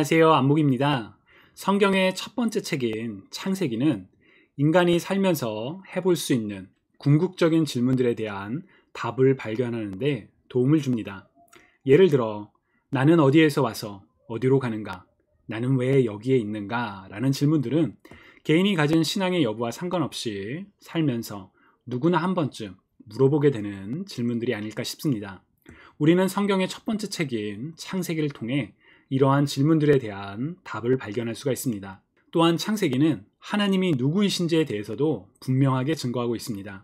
안녕하세요. 안목입니다. 성경의 첫 번째 책인 창세기는 인간이 살면서 해볼 수 있는 궁극적인 질문들에 대한 답을 발견하는 데 도움을 줍니다. 예를 들어, 나는 어디에서 와서 어디로 가는가? 나는 왜 여기에 있는가? 라는 질문들은 개인이 가진 신앙의 여부와 상관없이 살면서 누구나 한 번쯤 물어보게 되는 질문들이 아닐까 싶습니다. 우리는 성경의 첫 번째 책인 창세기를 통해 이러한 질문들에 대한 답을 발견할 수가 있습니다. 또한 창세기는 하나님이 누구이신지에 대해서도 분명하게 증거하고 있습니다.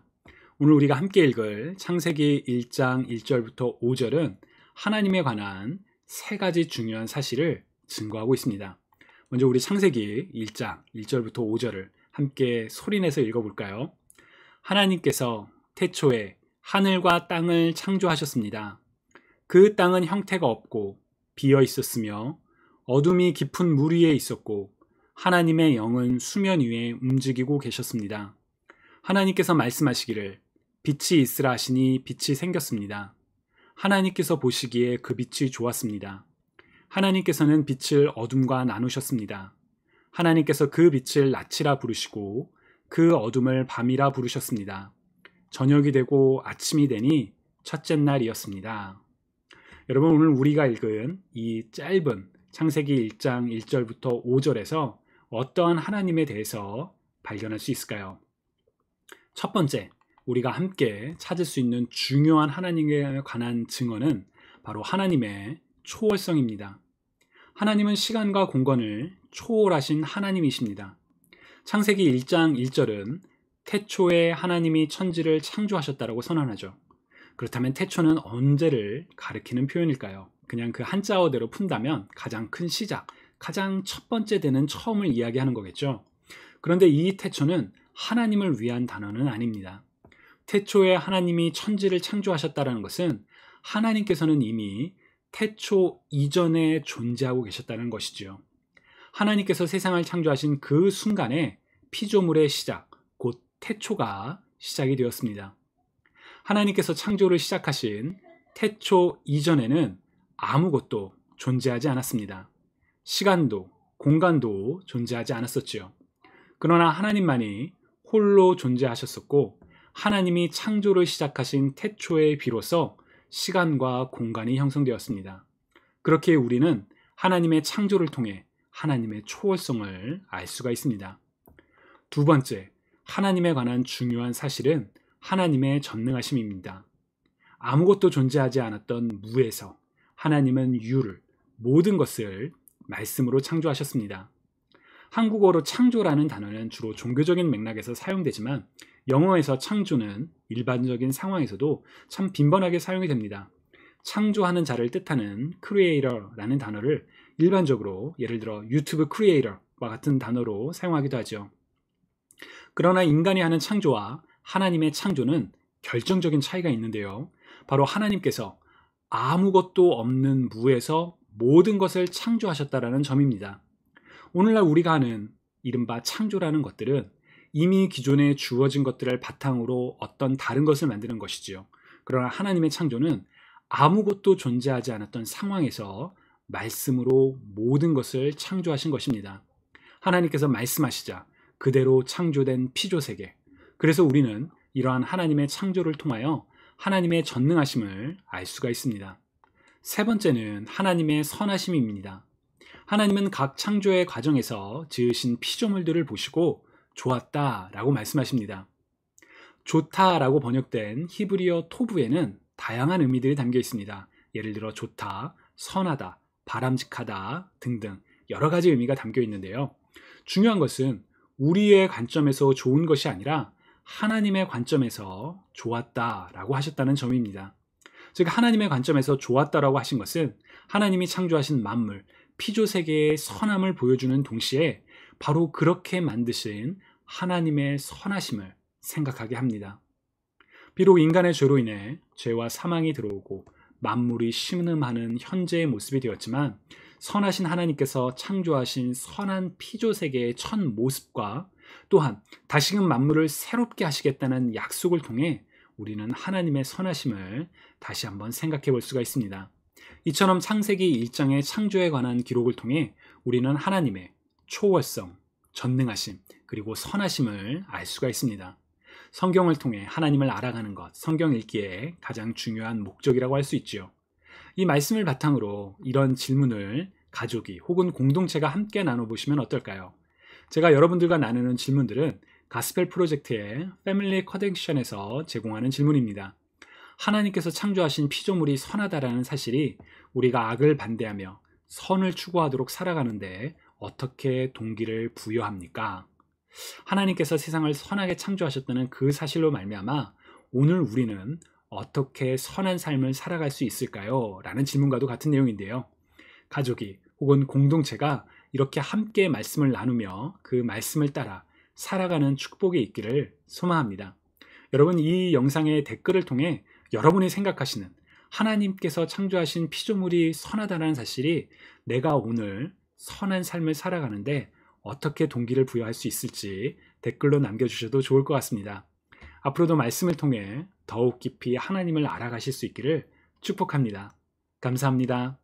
오늘 우리가 함께 읽을 창세기 1장 1절부터 5절은 하나님에 관한 세 가지 중요한 사실을 증거하고 있습니다. 먼저 우리 창세기 1장 1절부터 5절을 함께 소리내서 읽어볼까요? 하나님께서 태초에 하늘과 땅을 창조하셨습니다. 그 땅은 형태가 없고 비어 있었으며 어둠이 깊은 물 위에 있었고 하나님의 영은 수면 위에 움직이고 계셨습니다. 하나님께서 말씀하시기를 빛이 있으라 하시니 빛이 생겼습니다. 하나님께서 보시기에 그 빛이 좋았습니다. 하나님께서는 빛을 어둠과 나누셨습니다. 하나님께서 그 빛을 낮이라 부르시고 그 어둠을 밤이라 부르셨습니다. 저녁이 되고 아침이 되니 첫째 날이었습니다. 여러분, 오늘 우리가 읽은 이 짧은 창세기 1장 1절부터 5절에서 어떠한 하나님에 대해서 발견할 수 있을까요? 첫 번째, 우리가 함께 찾을 수 있는 중요한 하나님에 관한 증언은 바로 하나님의 초월성입니다. 하나님은 시간과 공간을 초월하신 하나님이십니다. 창세기 1장 1절은 태초에 하나님이 천지를 창조하셨다라고 선언하죠. 그렇다면 태초는 언제를 가리키는 표현일까요? 그냥 그 한자어대로 푼다면 가장 큰 시작, 가장 첫 번째 되는 처음을 이야기하는 거겠죠. 그런데 이 태초는 하나님을 위한 단어는 아닙니다. 태초에 하나님이 천지를 창조하셨다는 것은 하나님께서는 이미 태초 이전에 존재하고 계셨다는 것이지요. 하나님께서 세상을 창조하신 그 순간에 피조물의 시작, 곧 태초가 시작이 되었습니다. 하나님께서 창조를 시작하신 태초 이전에는 아무것도 존재하지 않았습니다. 시간도 공간도 존재하지 않았었지요. 그러나 하나님만이 홀로 존재하셨었고 하나님이 창조를 시작하신 태초에 비로소 시간과 공간이 형성되었습니다. 그렇게 우리는 하나님의 창조를 통해 하나님의 초월성을 알 수가 있습니다. 두 번째, 하나님에 관한 중요한 사실은 하나님의 전능하심입니다. 아무것도 존재하지 않았던 무에서 하나님은 유를, 모든 것을 말씀으로 창조하셨습니다. 한국어로 창조라는 단어는 주로 종교적인 맥락에서 사용되지만 영어에서 창조는 일반적인 상황에서도 참 빈번하게 사용이 됩니다. 창조하는 자를 뜻하는 creator라는 단어를 일반적으로 예를 들어 유튜브 크리에이터와 같은 단어로 사용하기도 하죠. 그러나 인간이 하는 창조와 하나님의 창조는 결정적인 차이가 있는데요. 바로 하나님께서 아무것도 없는 무에서 모든 것을 창조하셨다라는 점입니다. 오늘날 우리가 하는 이른바 창조라는 것들은 이미 기존에 주어진 것들을 바탕으로 어떤 다른 것을 만드는 것이지요. 그러나 하나님의 창조는 아무것도 존재하지 않았던 상황에서 말씀으로 모든 것을 창조하신 것입니다. 하나님께서 말씀하시자 그대로 창조된 피조세계, 그래서 우리는 이러한 하나님의 창조를 통하여 하나님의 전능하심을 알 수가 있습니다. 세 번째는 하나님의 선하심입니다. 하나님은 각 창조의 과정에서 지으신 피조물들을 보시고 좋았다라고 말씀하십니다. 좋다라고 번역된 히브리어 토부에는 다양한 의미들이 담겨 있습니다. 예를 들어 좋다, 선하다, 바람직하다 등등 여러 가지 의미가 담겨 있는데요. 중요한 것은 우리의 관점에서 좋은 것이 아니라 하나님의 관점에서 좋았다라고 하셨다는 점입니다. 즉 하나님의 관점에서 좋았다라고 하신 것은 하나님이 창조하신 만물, 피조세계의 선함을 보여주는 동시에 바로 그렇게 만드신 하나님의 선하심을 생각하게 합니다. 비록 인간의 죄로 인해 죄와 사망이 들어오고 만물이 신음하는 현재의 모습이 되었지만 선하신 하나님께서 창조하신 선한 피조세계의 첫 모습과 또한 다시금 만물을 새롭게 하시겠다는 약속을 통해 우리는 하나님의 선하심을 다시 한번 생각해 볼 수가 있습니다. 이처럼 창세기 1장의 창조에 관한 기록을 통해 우리는 하나님의 초월성, 전능하심, 그리고 선하심을 알 수가 있습니다. 성경을 통해 하나님을 알아가는 것, 성경 읽기의 가장 중요한 목적이라고 할 수 있지요. 이 말씀을 바탕으로 이런 질문을 가족이 혹은 공동체가 함께 나눠보시면 어떨까요? 제가 여러분들과 나누는 질문들은 가스펠 프로젝트의 패밀리 커넥션에서 제공하는 질문입니다. 하나님께서 창조하신 피조물이 선하다라는 사실이 우리가 악을 반대하며 선을 추구하도록 살아가는데 어떻게 동기를 부여합니까? 하나님께서 세상을 선하게 창조하셨다는 그 사실로 말미암아 오늘 우리는 어떻게 선한 삶을 살아갈 수 있을까요? 라는 질문과도 같은 내용인데요. 가족이 혹은 공동체가 이렇게 함께 말씀을 나누며 그 말씀을 따라 살아가는 축복이 있기를 소망합니다. 여러분, 이 영상의 댓글을 통해 여러분이 생각하시는 하나님께서 창조하신 피조물이 선하다는 사실이 내가 오늘 선한 삶을 살아가는데 어떻게 동기를 부여할 수 있을지 댓글로 남겨주셔도 좋을 것 같습니다. 앞으로도 말씀을 통해 더욱 깊이 하나님을 알아가실 수 있기를 축복합니다. 감사합니다.